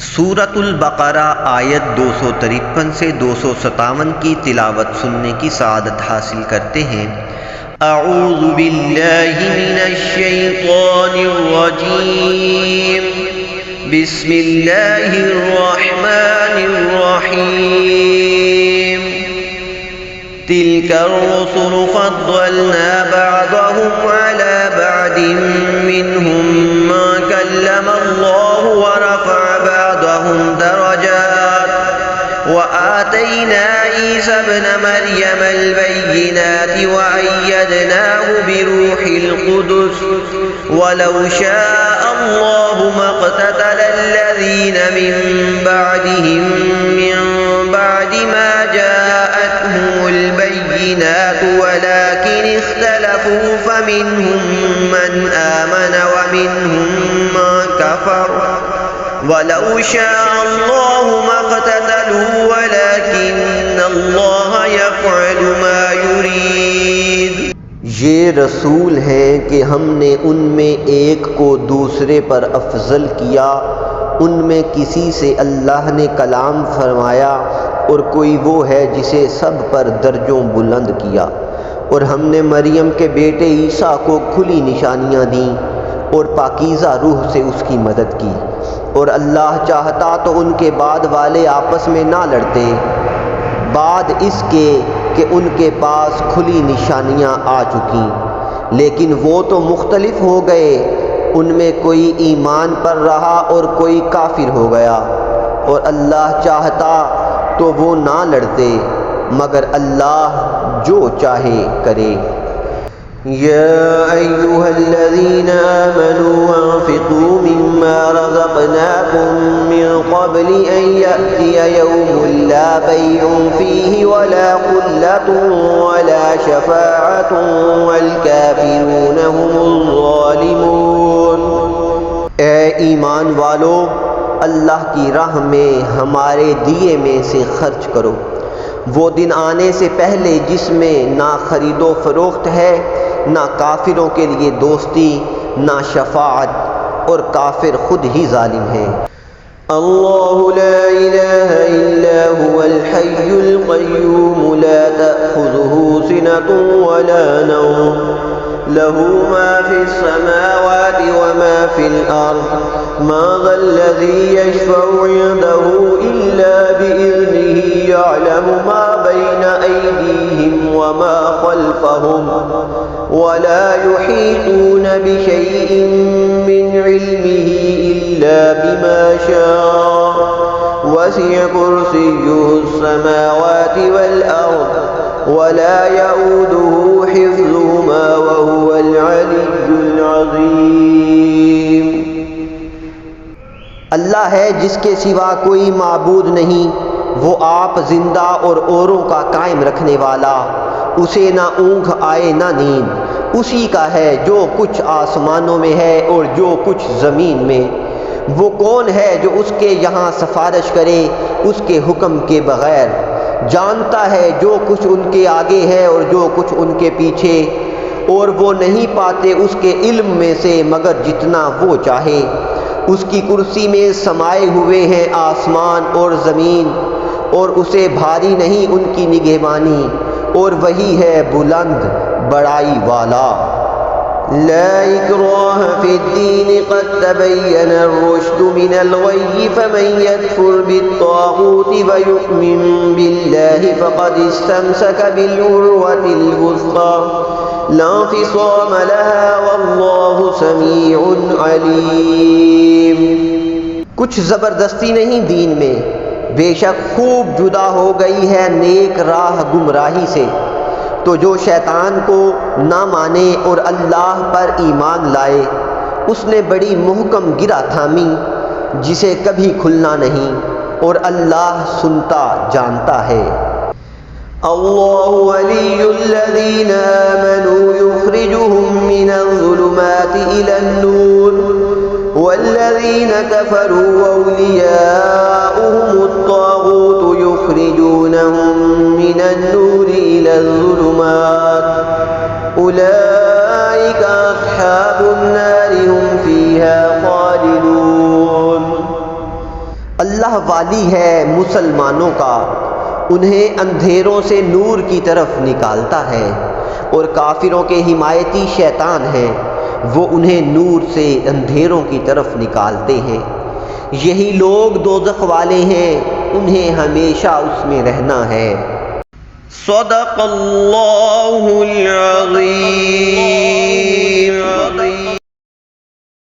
سورۃ البقرہ آیت 253 سے 257 کی تلاوت سننے کی سعادت حاصل کرتے ہیں۔ اعوذ باللہ من الشیطان الرجیم، بسم اللہ الرحمن الرحیم۔ تلک الرسل فضلنا بعضهم على بعض منهم ما كلم الله ورفع بعضهم درجات وآتينا عيسى ابن مريم البينات وأيدناه بروح القدس ولو شاء الله ما اقتتل الذين من بعدهم من بعد ما جاءتهم البينات ولكن اختلفوا فمنهم من آمن ومنهم من كفر وَلَوْ شَاءَ اللَّهُ مَا اقْتَتَلُوا وَلَكِنَّ اللَّهَ يَفْعَلُ مَا يُرِيدُ۔ یہ رسول ہیں کہ ہم نے ان میں ایک کو دوسرے پر افضل کیا، ان میں کسی سے اللہ نے کلام فرمایا اور کوئی وہ ہے جسے سب پر درجوں بلند کیا، اور ہم نے مریم کے بیٹے عیسیٰ کو کھلی نشانیاں دیں اور پاکیزہ روح سے اس کی مدد کی، اور اللہ چاہتا تو ان کے بعد والے آپس میں نہ لڑتے، بعد اس کے کہ ان کے پاس کھلی نشانیاں آ چکیں، لیکن وہ تو مختلف ہو گئے، ان میں کوئی ایمان پر رہا اور کوئی کافر ہو گیا، اور اللہ چاہتا تو وہ نہ لڑتے، مگر اللہ جو چاہے کرے۔ يا أيها الذين آمنوا أنفقوا مما رزقناكم من قبل أن يأتي يوم لا بيع فيه ولا خلة ولا شفاعة والكافرون هم الظالمون۔ اے ایمان والو، اللہ کی راہ میں ہمارے دیے میں سے خرچ کرو، وہ دن آنے سے پہلے جس میں نہ خرید و فروخت ہے، نہ کافروں کے لیے دوستی، نہ شفاعت، اور کافر خود ہی ظالم ہیں۔ اللہ لا الہ الا هو الحی القیوم لا تأخذه سنة ولا نوم له ما في السماوات وما في الأرض ما ذا الذي يشفع عنده إلا بإذنه يعلم ما بين أيديهم وما خلفهم ولا يحيطون بشيء من علمه إلا بما شاء وسع كرسيه السماوات والأرض ولا يؤوده حفظهما وهو العلي العظيم۔ اللہ ہے جس کے سوا کوئی معبود نہیں، وہ آپ زندہ اور اوروں کا قائم رکھنے والا، اسے نہ اونگھ آئے نہ نیند، اسی کا ہے جو کچھ آسمانوں میں ہے اور جو کچھ زمین میں۔ وہ کون ہے جو اس کے یہاں سفارش کرے اس کے حکم کے بغیر؟ جانتا ہے جو کچھ ان کے آگے ہے اور جو کچھ ان کے پیچھے، اور وہ نہیں پاتے اس کے علم میں سے مگر جتنا وہ چاہے۔ اس کی کرسی میں سمائے ہوئے ہیں آسمان اور زمین، اور اسے بھاری نہیں ان کی نگہبانی، اور وہی ہے بلند بڑائی والا۔ لا اکراہ فی الدین قد تبین الرشد من الغی فمن یکفر بالطاغوت ویؤمن باللہ فقد استمسک بالعروۃ الوثقی لا انفصام لها واللہ سمیع علیم۔ کچھ زبردستی نہیں دین میں، بے شک خوب جدا ہو گئی ہے نیک راہ گمراہی سے، تو جو شیطان کو نہ مانے اور اللہ پر ایمان لائے، اس نے بڑی محکم گرہ تھامی جسے کبھی کھلنا نہیں، اور اللہ سنتا جانتا ہے۔ اللہ ولی الذین آمنوا یخرجهم من الظلمات الى النور والذین کفروا اولیاؤهم الطاغوت یخرجونهم من النور الى الظلمات اولئک اصحاب النار هم فیہا خالدون۔ اللہ والی ہے مسلمانوں کا، انہیں اندھیروں سے نور کی طرف نکالتا ہے، اور کافروں کے حمایتی شیطان ہیں، وہ انہیں نور سے اندھیروں کی طرف نکالتے ہیں۔ یہی لوگ دوزخ والے ہیں، انہیں ہمیشہ اس میں رہنا ہے۔ صدق اللہ العظیم۔